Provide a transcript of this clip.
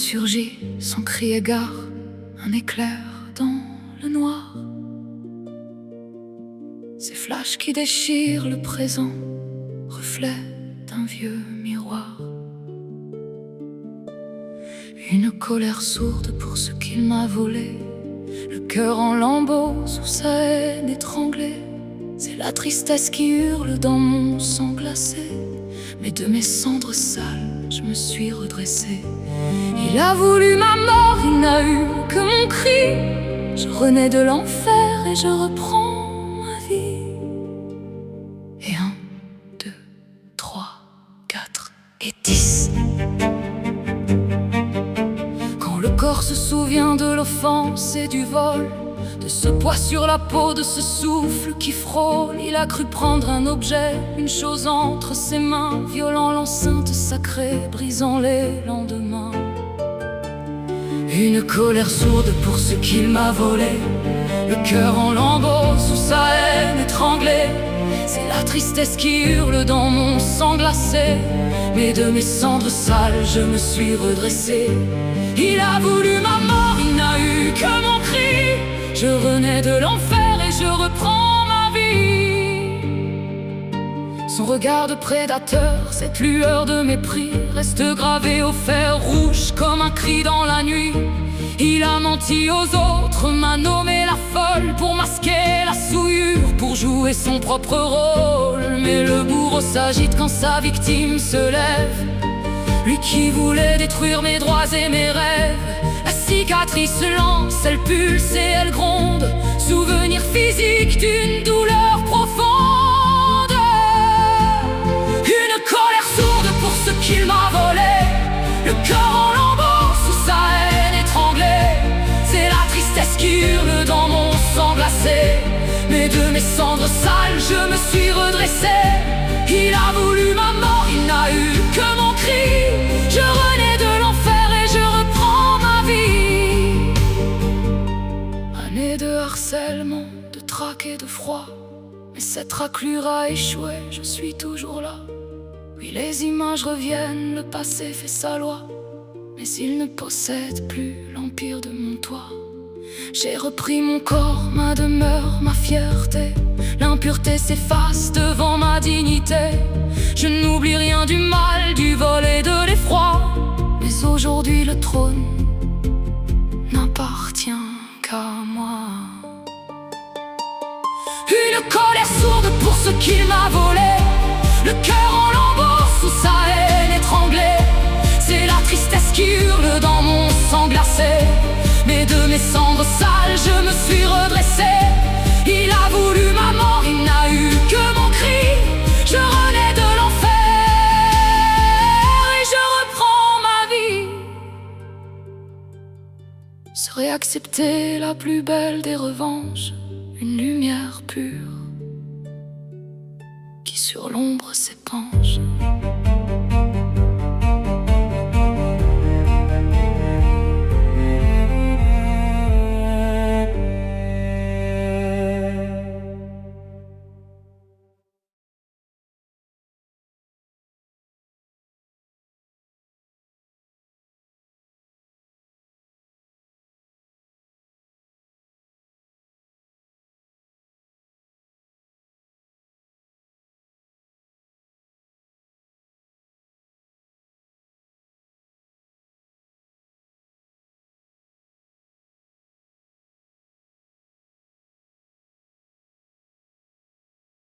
ressurgit sans cri égard, un éclair dans le noir. Ces flashs qui déchirent le présent, reflet d'un vieux miroir. Une colère sourde pour ce qu'il m'a volé, le cœur en lambeaux sous sa haine étranglée. C'est la tristesse qui hurle dans mon sang glacé, mais de mes cendres sales, je me suis redressé. Il a voulu ma mort, il n'a eu que mon cri. Je renais de l'enfer et je reprends ma vie. Et 1, 2, 3, 4 et 10. Quand le corps se souvient de l'offense et du vol, de ce poids sur la peau, de ce souffle qui frôle, il a cru prendre un objet, une chose entre ses mains, violant l'enceinte sacrée, brisant les lendemains. Une colère sourde pour ce qu'il m'a volé, le cœur en lambeaux sous sa haine étranglée. C'est la tristesse qui hurle dans mon sang glacé, mais de mes cendres sales, je me suis redressé. Il a voulu ma mort, il n'a eu que mon cri. Je renais de l'enfer et je reprends ma vie. Son regard de prédateur, cette lueur de mépris, reste gravée au fer rouge comme un cri dans la nuit. Il a menti aux autres, m'a nommé la folle pour masquer la souillure, pour jouer son propre rôle. Mais le bourreau s'agite quand sa victime se lève, lui qui voulait détruire mes droits et mes rêves. La cicatrice lance, elle pulse et elle gronde, souvenir physique d'une douleur profonde. Une colère sourde pour ce qu'il m'a volé, le cœur en lambeaux sous sa haine étranglée. C'est la tristesse qui hurle dans mon sang glacé, mais de mes cendres sales, je me suis redressé. Il a voulu ma mort, il n'a eu que mon cri. Je renais de l'enfer et je reprends ma vie. Année de harcèlement, de trac et de froid, mais cette raclure a échoué, je suis toujours là. Oui, les images reviennent, le passé fait sa loi, mais il ne possède plus l'empire de mon toit. J'ai repris mon corps, ma demeure, ma fierté. L'impureté s'efface devant ma dignité. Je n'oublie rien du mal, du vol et de l'effroi, mais aujourd'hui le trône n'appartient qu'à moi. Une colère sourde pour ce qu'il m'a volé, le cœur en lambeaux sous sa haine étranglée. C'est la tristesse qui hurle dans mon sang glacé, mais de mes cendres sales, je me suis redressé. Il a voulu ma mort, il n'a eu que mon cri. Je renais de l'enfer et je reprends ma vie. Serait accepter la plus belle des revanches, une lumière pure qui sur l'ombre s'épanche.